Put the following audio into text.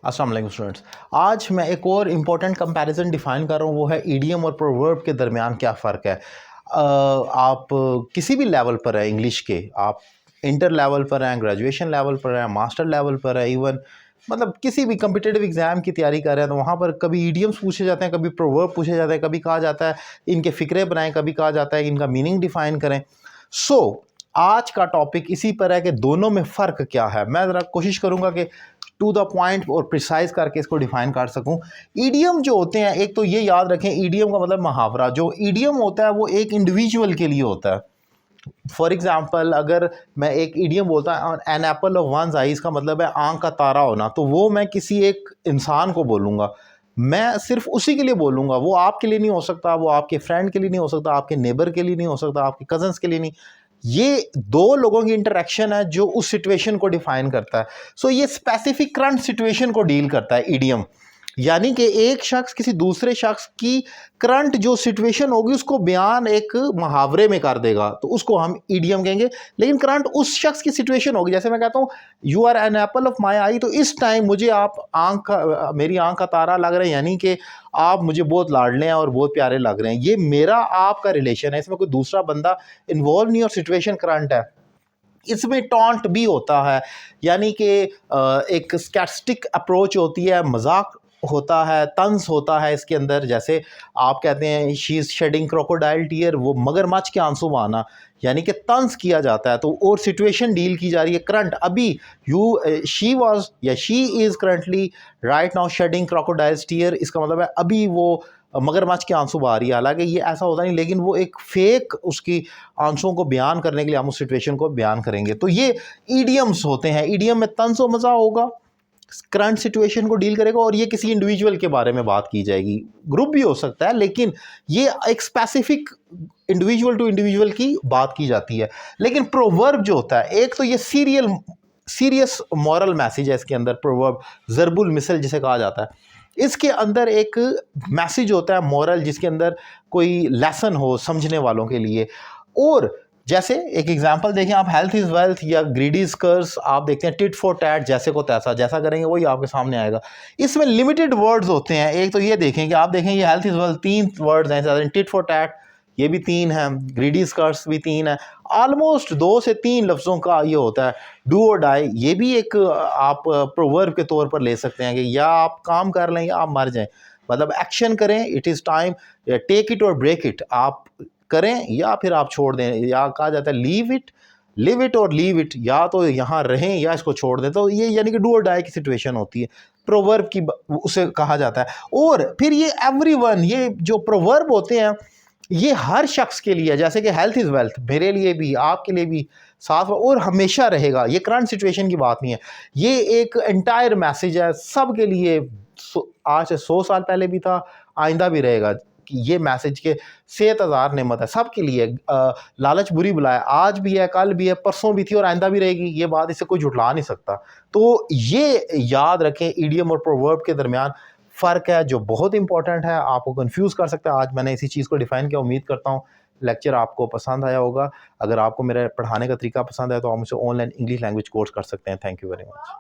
अस्सलाम वालेकुम स्टूडेंट्स। आज मैं एक और इम्पॉर्टेंट कंपैरिजन डिफ़ाइन कर रहा हूँ, वो है ईडीएम और प्रोवर्ब के दरमियान क्या फ़र्क है। आप किसी भी लेवल पर हैं इंग्लिश के, आप इंटर लेवल पर हैं, ग्रेजुएशन लेवल पर हैं, मास्टर लेवल पर हैं, इवन मतलब किसी भी कम्पिटिटिव एग्ज़ाम की तैयारी कर रहे हैं, तो वहाँ पर कभी ईडियम्स पूछे जाते हैं, कभी प्रोवर्ब पूछे जाते हैं, कभी कहा जाता है इनके फ़िक्रे बनाएं, कभी कहा जाता है इनका मीनिंग डिफ़ाइन करें। आज का टॉपिक इसी पर है कि दोनों में फ़र्क क्या है। मैं ज़रा कोशिश करूँगा कि टू द पॉइंट और प्रिसाइज करके इसको डिफाइन कर सकूं। ईडियम जो होते हैं, एक तो ये याद रखें, ईडियम का मतलब मुहावरा। जो ईडियम होता है वो एक इंडिविजुअल के लिए होता है। फॉर एग्जाम्पल, अगर मैं एक ईडियम बोलता हूँ an apple of one's eyes, का मतलब है आंख का तारा होना, तो वो मैं किसी एक इंसान को बोलूँगा, मैं सिर्फ उसी के लिए बोलूँगा। वो आपके लिए नहीं हो सकता, वो आपके फ्रेंड के लिए नहीं हो सकता, आपके नेबर के लिए नहीं हो सकता, आपके कजन्स के लिए नहीं। ये दो लोगों की इंटरेक्शन है जो उस सिचुएशन को डिफाइन करता है। सो ये स्पेसिफिक करंट सिचुएशन को डील करता है ईडियम, यानी कि एक शख्स किसी दूसरे शख्स की करंट जो सिचुएशन होगी उसको बयान एक मुहावरे में कर देगा, तो उसको हम ईडियम कहेंगे। लेकिन करंट उस शख्स की सिचुएशन होगी, जैसे मैं कहता हूँ you are an apple of my eye, तो इस टाइम मुझे आप मेरी आंख का तारा लग रहे हैं, यानी कि आप मुझे बहुत लाडले हैं और बहुत प्यारे लग रहे हैं। ये मेरा आपका रिलेशन है, इसमें कोई दूसरा बंदा इन्वॉल्व नहीं और सिचुएशन करंट है। इसमें टॉन्ट भी होता है, यानी कि एक स्कैटस्टिक अप्रोच होती है, मजाक होता है, तंज होता है इसके अंदर। जैसे आप कहते हैं she is shedding crocodile tear, वो मगरमच्छ के आंसू बहाना, यानी कि तंज किया जाता है। तो और सिचुएशन डील की जा रही है करंट। अभी शी वाज या she is currently right now shedding crocodiles tear, इसका मतलब है अभी वो मगरमच्छ के आंसू बहा रही है। हालांकि ये ऐसा होता नहीं, लेकिन वो एक फेक उसकी आंसुओं को बयान करने के लिए हम उस सिचुएशन को बयान करेंगे। तो ये ईडियम्स होते हैं। ईडियम में तंज व मज़ा होगा, करंट सिचुएशन को डील करेगा, और ये किसी इंडिविजुअल के बारे में बात की जाएगी। ग्रुप भी हो सकता है, लेकिन ये एक स्पेसिफिक इंडिविजुअल टू इंडिविजुअल की बात की जाती है। लेकिन प्रोवर्ब जो होता है, एक तो ये सीरियस मॉरल मैसेज है इसके अंदर। प्रोवर्ब ज़रबुल मिसल जिसे कहा जाता है, इसके अंदर एक मैसेज होता है मॉरल, जिसके अंदर कोई लेसन हो समझने वालों के लिए। और जैसे एक एग्जांपल देखें आप, हेल्थ इज़ वेल्थ या ग्रीडी स्कर्स, आप देखते हैं टिट फॉर टैट, जैसे को तैसा, जैसा करेंगे वही आपके सामने आएगा। इसमें लिमिटेड वर्ड्स होते हैं। एक तो ये देखें कि आप देखें ये हेल्थ इज़ वेल्थ 3 वर्ड्स हैं, टिट फॉर टैट ये भी 3 हैं, ग्रीडी स्कर्स भी 3 है। ऑलमोस्ट 2 से 3 लफ्ज़ों का ये होता है। डू और डाई, ये भी एक आप प्रोवर्ब के तौर पर ले सकते हैं कि या आप काम कर लें या आप मर जाएं, मतलब एक्शन करें, it is time, take it और ब्रेक इट, आप करें या फिर आप छोड़ दें। या कहा जाता है लिव इट और लीव इट, या तो यहाँ रहें या इसको छोड़ दें। तो ये यानी कि डू और डाई की सिचुएशन होती है, प्रोवर्ब की उसे कहा जाता है। और फिर ये एवरीवन, ये जो प्रोवर्ब होते हैं ये हर शख्स के लिए, जैसे कि हेल्थ इज़ वेल्थ मेरे लिए भी, आपके लिए भी साथ और हमेशा रहेगा। ये करंट सिचुएशन की बात नहीं है, ये एक एंटायर मैसेज है सब के लिए। आज से 100 साल पहले भी था, आइंदा भी रहेगा कि ये मैसेज के सेहत हज़ार नेमत है सब के लिए। लालच बुरी बला है, आज भी है, कल भी है, परसों भी थी और आइंदा भी रहेगी। ये बात इसे कोई झुठला नहीं सकता। तो ये याद रखें, ईडियम और प्रोवर्ब के दरमियान फ़र्क है जो बहुत इंपॉर्टेंट है, आपको कंफ्यूज कर सकता है। आज मैंने इसी चीज़ को डिफ़ाइन किया। उम्मीद करता हूँ लेक्चर आपको पसंद आया होगा। अगर आपको मेरा पढ़ाने का तरीका पसंद है तो आप मुझसे ऑनलाइन इंग्लिश लैंग्वेज कोर्स कर सकते हैं। Thank you very much.